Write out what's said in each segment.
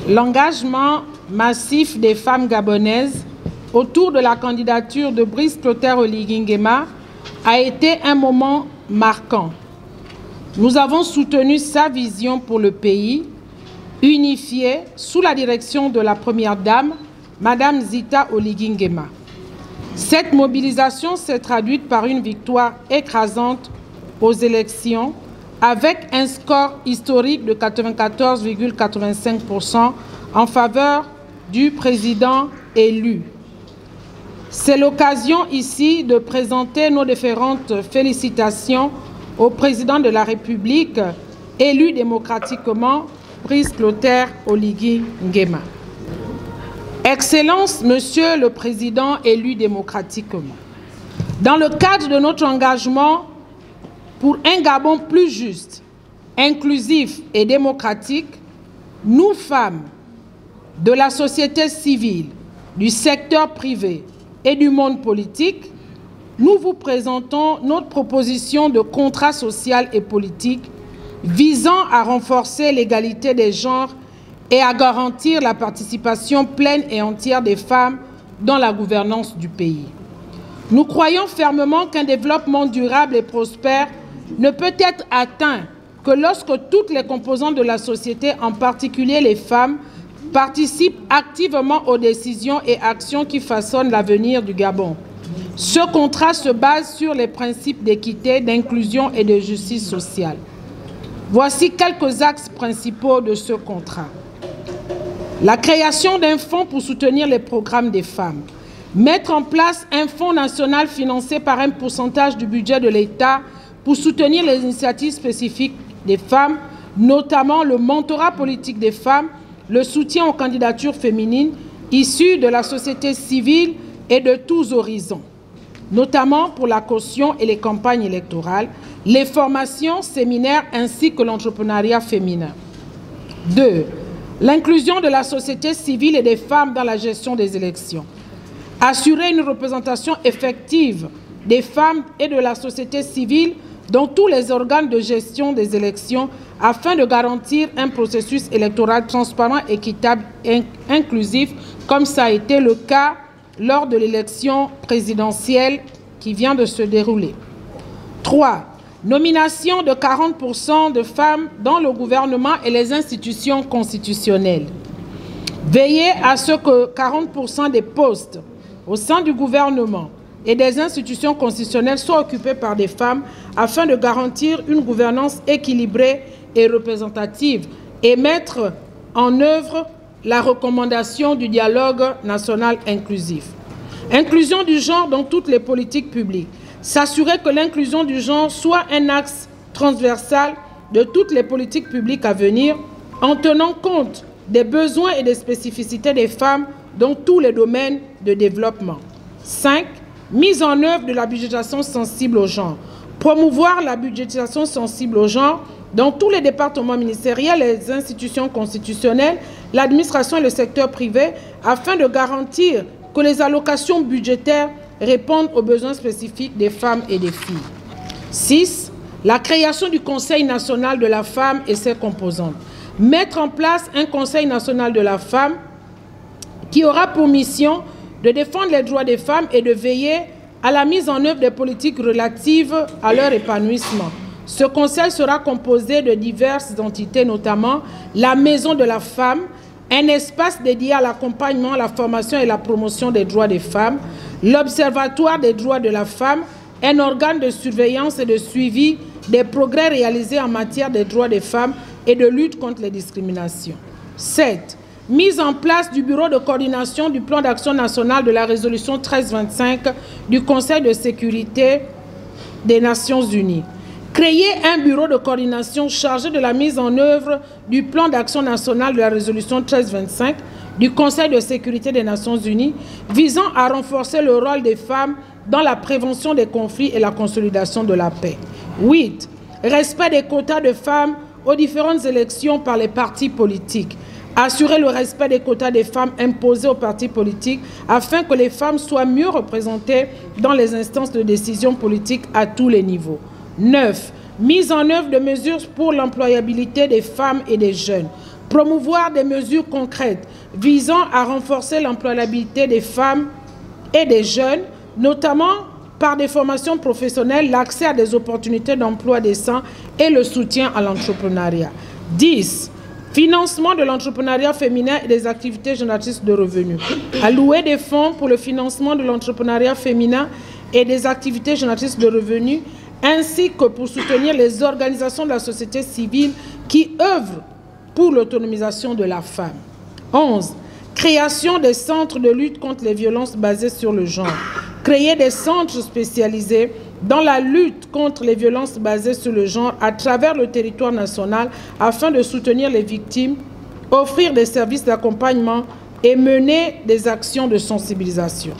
L'engagement massif des femmes gabonaises autour de la candidature de Brice Clotaire Oligui Nguema a été un moment marquant. Nous avons soutenu sa vision pour le pays, unifié sous la direction de la Première Dame, Madame Zita Oligui Nguema. Cette mobilisation s'est traduite par une victoire écrasante aux élections, avec un score historique de 94,85% en faveur du président élu. C'est l'occasion ici de présenter nos différentes félicitations au président de la République, élu démocratiquement, Brice Clotaire Oligui Nguema. Excellence, Monsieur le Président élu démocratiquement, dans le cadre de notre engagement pour un Gabon plus juste, inclusif et démocratique, nous, femmes de la société civile, du secteur privé et du monde politique, nous vous présentons notre proposition de contrat social et politique visant à renforcer l'égalité des genres et à garantir la participation pleine et entière des femmes dans la gouvernance du pays. Nous croyons fermement qu'un développement durable et prospère ne peut être atteint que lorsque toutes les composantes de la société, en particulier les femmes, participent activement aux décisions et actions qui façonnent l'avenir du Gabon. Ce contrat se base sur les principes d'équité, d'inclusion et de justice sociale. Voici quelques axes principaux de ce contrat. La création d'un fonds pour soutenir les programmes des femmes. Mettre en place un fonds national financé par un pourcentage du budget de l'État pour soutenir les initiatives spécifiques des femmes, notamment le mentorat politique des femmes, le soutien aux candidatures féminines issues de la société civile et de tous horizons, notamment pour la caution et les campagnes électorales, les formations, séminaires ainsi que l'entrepreneuriat féminin. 2. L'inclusion de la société civile et des femmes dans la gestion des élections. Assurer une représentation effective des femmes et de la société civile dans tous les organes de gestion des élections afin de garantir un processus électoral transparent, équitable et inclusif, comme ça a été le cas lors de l'élection présidentielle qui vient de se dérouler. 3. Nomination de 40% de femmes dans le gouvernement et les institutions constitutionnelles. Veiller à ce que 40% des postes au sein du gouvernement et des institutions constitutionnelles soient occupés par des femmes afin de garantir une gouvernance équilibrée et représentative et mettre en œuvre la recommandation du dialogue national inclusif. Inclusion du genre dans toutes les politiques publiques. S'assurer que l'inclusion du genre soit un axe transversal de toutes les politiques publiques à venir en tenant compte des besoins et des spécificités des femmes dans tous les domaines de développement. 5. Mise en œuvre de la budgétisation sensible au genre. Promouvoir la budgétisation sensible au genre dans tous les départements ministériels, les institutions constitutionnelles, l'administration et le secteur privé, afin de garantir que les allocations budgétaires répondent aux besoins spécifiques des femmes et des filles. 6. La création du Conseil national de la femme et ses composantes. Mettre en place un Conseil national de la femme qui aura pour mission de défendre les droits des femmes et de veiller à la mise en œuvre des politiques relatives à leur épanouissement. Ce conseil sera composé de diverses entités, notamment la Maison de la Femme, un espace dédié à l'accompagnement, la formation et la promotion des droits des femmes, l'Observatoire des droits de la femme, un organe de surveillance et de suivi des progrès réalisés en matière des droits des femmes et de lutte contre les discriminations. 7. Mise en place du Bureau de coordination du plan d'action national de la résolution 1325 du Conseil de sécurité des Nations Unies. Créer un bureau de coordination chargé de la mise en œuvre du plan d'action national de la résolution 1325 du Conseil de sécurité des Nations Unies visant à renforcer le rôle des femmes dans la prévention des conflits et la consolidation de la paix. 8. Respect des quotas de femmes aux différentes élections par les partis politiques. Assurer le respect des quotas des femmes imposés aux partis politiques afin que les femmes soient mieux représentées dans les instances de décision politique à tous les niveaux. 9. Mise en œuvre de mesures pour l'employabilité des femmes et des jeunes. Promouvoir des mesures concrètes visant à renforcer l'employabilité des femmes et des jeunes, notamment par des formations professionnelles, l'accès à des opportunités d'emploi décents et le soutien à l'entrepreneuriat. 10. Financement de l'entrepreneuriat féminin et des activités génératrices de revenus. Allouer des fonds pour le financement de l'entrepreneuriat féminin et des activités génératrices de revenus, ainsi que pour soutenir les organisations de la société civile qui œuvrent pour l'autonomisation de la femme. 11. Création des centres de lutte contre les violences basées sur le genre. Créer des centres spécialisés dans la lutte contre les violences basées sur le genre à travers le territoire national afin de soutenir les victimes, offrir des services d'accompagnement et mener des actions de sensibilisation.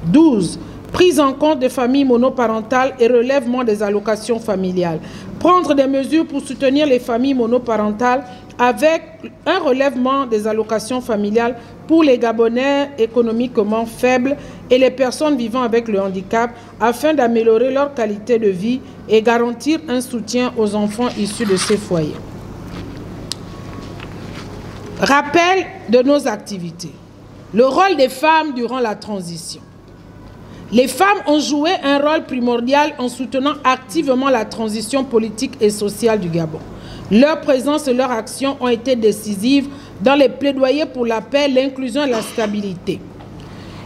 12. Prise en compte des familles monoparentales et relèvement des allocations familiales. Prendre des mesures pour soutenir les familles monoparentales avec un relèvement des allocations familiales pour les Gabonais économiquement faibles et les personnes vivant avec le handicap afin d'améliorer leur qualité de vie et garantir un soutien aux enfants issus de ces foyers. Rappel de nos activités. Le rôle des femmes durant la transition. Les femmes ont joué un rôle primordial en soutenant activement la transition politique et sociale du Gabon. Leur présence et leur action ont été décisives dans les plaidoyers pour la paix, l'inclusion et la stabilité.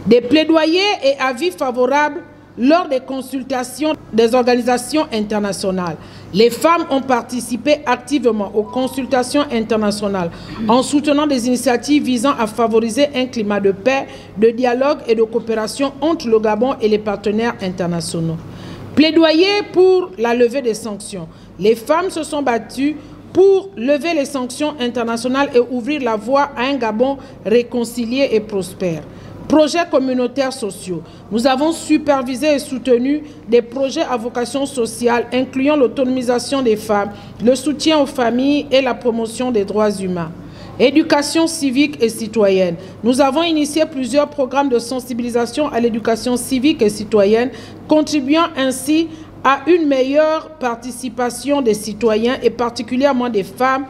Des plaidoyers et avis favorables lors des consultations des organisations internationales. Les femmes ont participé activement aux consultations internationales en soutenant des initiatives visant à favoriser un climat de paix, de dialogue et de coopération entre le Gabon et les partenaires internationaux. Plaidoyer pour la levée des sanctions. Les femmes se sont battues pour lever les sanctions internationales et ouvrir la voie à un Gabon réconcilié et prospère. Projets communautaires sociaux. Nous avons supervisé et soutenu des projets à vocation sociale incluant l'autonomisation des femmes, le soutien aux familles et la promotion des droits humains. Éducation civique et citoyenne. Nous avons initié plusieurs programmes de sensibilisation à l'éducation civique et citoyenne, contribuant ainsi à une meilleure participation des citoyens et particulièrement des femmes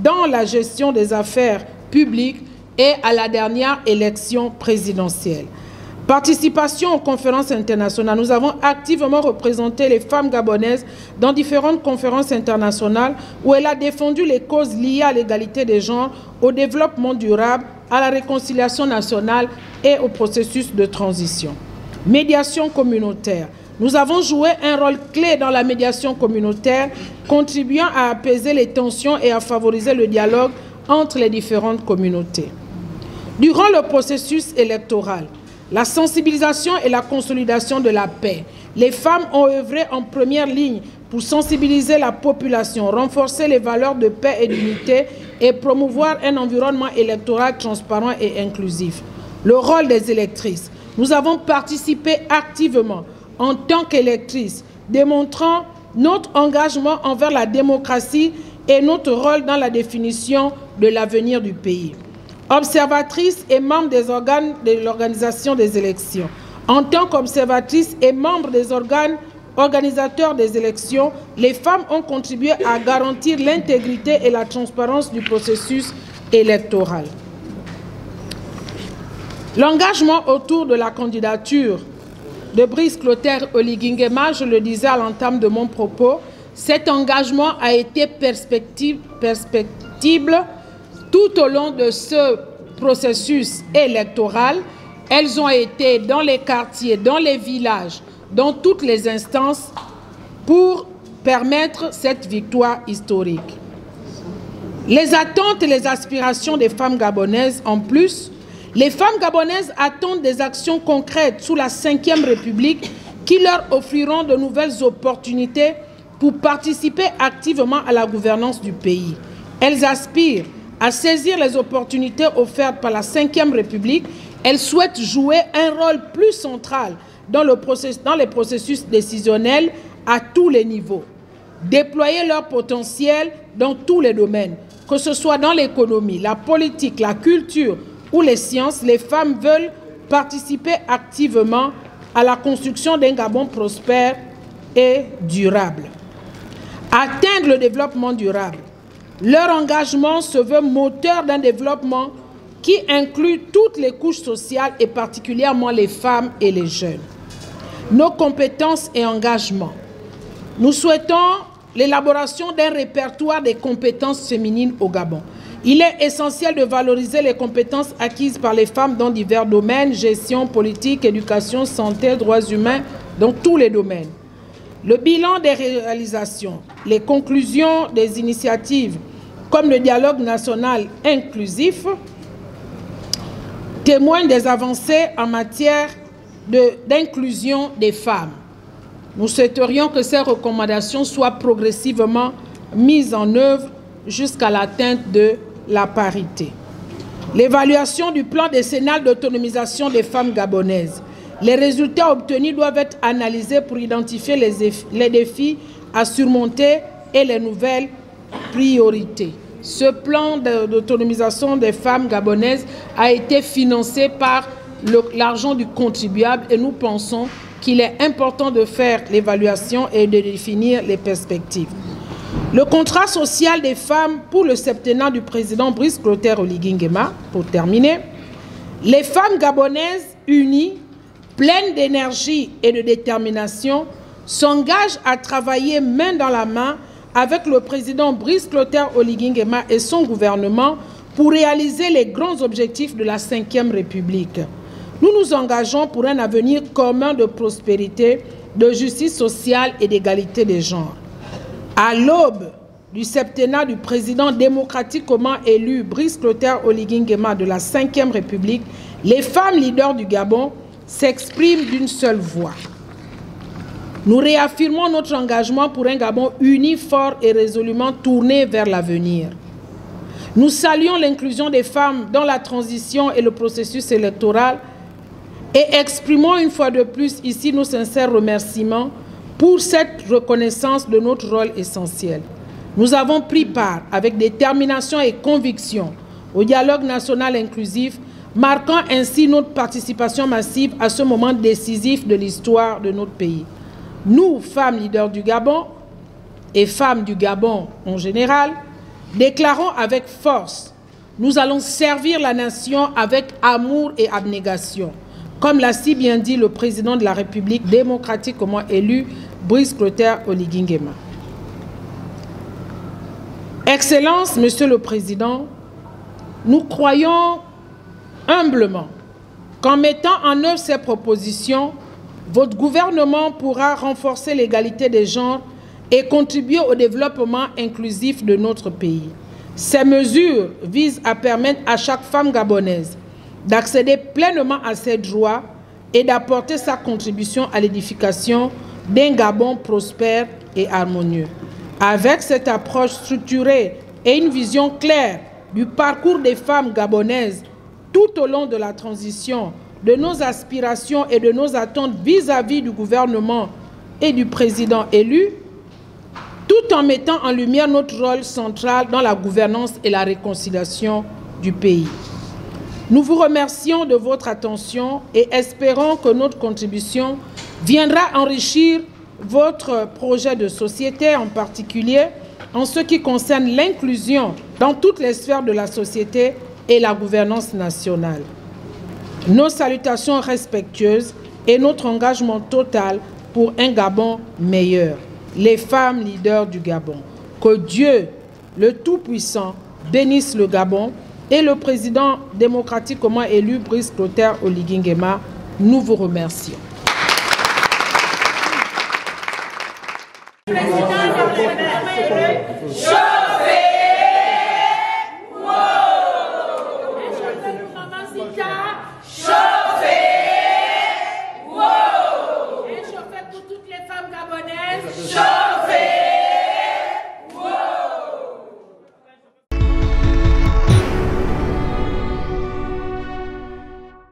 dans la gestion des affaires publiques et à la dernière élection présidentielle. Participation aux conférences internationales. Nous avons activement représenté les femmes gabonaises dans différentes conférences internationales où elle a défendu les causes liées à l'égalité des genres, au développement durable, à la réconciliation nationale et au processus de transition. Médiation communautaire. Nous avons joué un rôle clé dans la médiation communautaire, contribuant à apaiser les tensions et à favoriser le dialogue entre les différentes communautés. Durant le processus électoral, la sensibilisation et la consolidation de la paix, les femmes ont œuvré en première ligne pour sensibiliser la population, renforcer les valeurs de paix et d'unité et promouvoir un environnement électoral transparent et inclusif. Le rôle des électrices. Nous avons participé activement en tant qu'électrices, démontrant notre engagement envers la démocratie et notre rôle dans la définition de l'avenir du pays. Observatrices et membres des organes de l'organisation des élections. En tant qu'observatrices et membres des organes organisateurs des élections, les femmes ont contribué à garantir l'intégrité et la transparence du processus électoral. L'engagement autour de la candidature de Brice Clotaire Oligui-Nguema, je le disais à l'entame de mon propos, cet engagement a été perspectible tout au long de ce processus électoral. Elles ont été dans les quartiers, dans les villages, dans toutes les instances pour permettre cette victoire historique. Les attentes et les aspirations des femmes gabonaises, en plus, les femmes gabonaises attendent des actions concrètes sous la Ve République qui leur offriront de nouvelles opportunités pour participer activement à la gouvernance du pays. Elles aspirent à saisir les opportunités offertes par la Ve République. Elles souhaitent jouer un rôle plus central dans les processus décisionnels à tous les niveaux, déployer leur potentiel dans tous les domaines, que ce soit dans l'économie, la politique, la culture ou les sciences. Les femmes veulent participer activement à la construction d'un Gabon prospère et durable. Atteindre le développement durable. Leur engagement se veut moteur d'un développement qui inclut toutes les couches sociales et particulièrement les femmes et les jeunes. Nos compétences et engagements. Nous souhaitons l'élaboration d'un répertoire des compétences féminines au Gabon. Il est essentiel de valoriser les compétences acquises par les femmes dans divers domaines, gestion, politique, éducation, santé, droits humains, dans tous les domaines. Le bilan des réalisations, les conclusions des initiatives, comme le dialogue national inclusif, témoignent des avancées en matière d'inclusion des femmes. Nous souhaiterions que ces recommandations soient progressivement mises en œuvre jusqu'à l'atteinte de la parité. L'évaluation du plan décennal d'autonomisation des femmes gabonaises. Les résultats obtenus doivent être analysés pour identifier les défis à surmonter et les nouvelles priorités. Ce plan d'autonomisation des femmes gabonaises a été financé par l'argent du contribuable et nous pensons qu'il est important de faire l'évaluation et de définir les perspectives. Le contrat social des femmes pour le septennat du président Brice Clotaire Oligui Nguema, pour terminer, les femmes gabonaises unies, pleines d'énergie et de détermination, s'engagent à travailler main dans la main avec le président Brice Clotaire Oligui Nguema et son gouvernement pour réaliser les grands objectifs de la Ve République. Nous nous engageons pour un avenir commun de prospérité, de justice sociale et d'égalité des genres. À l'aube du septennat du président démocratiquement élu Brice Clotaire Oligui Nguema de la Ve République, les femmes leaders du Gabon s'expriment d'une seule voix. Nous réaffirmons notre engagement pour un Gabon uni, fort et résolument tourné vers l'avenir. Nous saluons l'inclusion des femmes dans la transition et le processus électoral et exprimons une fois de plus ici nos sincères remerciements pour cette reconnaissance de notre rôle essentiel. Nous avons pris part avec détermination et conviction au dialogue national inclusif, marquant ainsi notre participation massive à ce moment décisif de l'histoire de notre pays. Nous, femmes leaders du Gabon et femmes du Gabon en général, déclarons avec force, nous allons servir la nation avec amour et abnégation, comme l'a si bien dit le président de la République démocratiquement élu, Brice Clotaire Oligui Nguema. Excellence, Monsieur le Président, nous croyons humblement qu'en mettant en œuvre ces propositions, votre gouvernement pourra renforcer l'égalité des genres et contribuer au développement inclusif de notre pays. Ces mesures visent à permettre à chaque femme gabonaise d'accéder pleinement à ses droits et d'apporter sa contribution à l'édification d'un Gabon prospère et harmonieux. Avec cette approche structurée et une vision claire du parcours des femmes gabonaises tout au long de la transition, de nos aspirations et de nos attentes vis-à-vis du gouvernement et du président élu, tout en mettant en lumière notre rôle central dans la gouvernance et la réconciliation du pays. Nous vous remercions de votre attention et espérons que notre contribution viendra enrichir votre projet de société, en particulier en ce qui concerne l'inclusion dans toutes les sphères de la société et la gouvernance nationale. Nos salutations respectueuses et notre engagement total pour un Gabon meilleur. Les femmes leaders du Gabon. Que Dieu, le Tout-Puissant, bénisse le Gabon et le président démocratiquement élu Brice Clotaire Oligui Nguema. Nous vous remercions. Chauffez pour toutes les femmes gabonaises.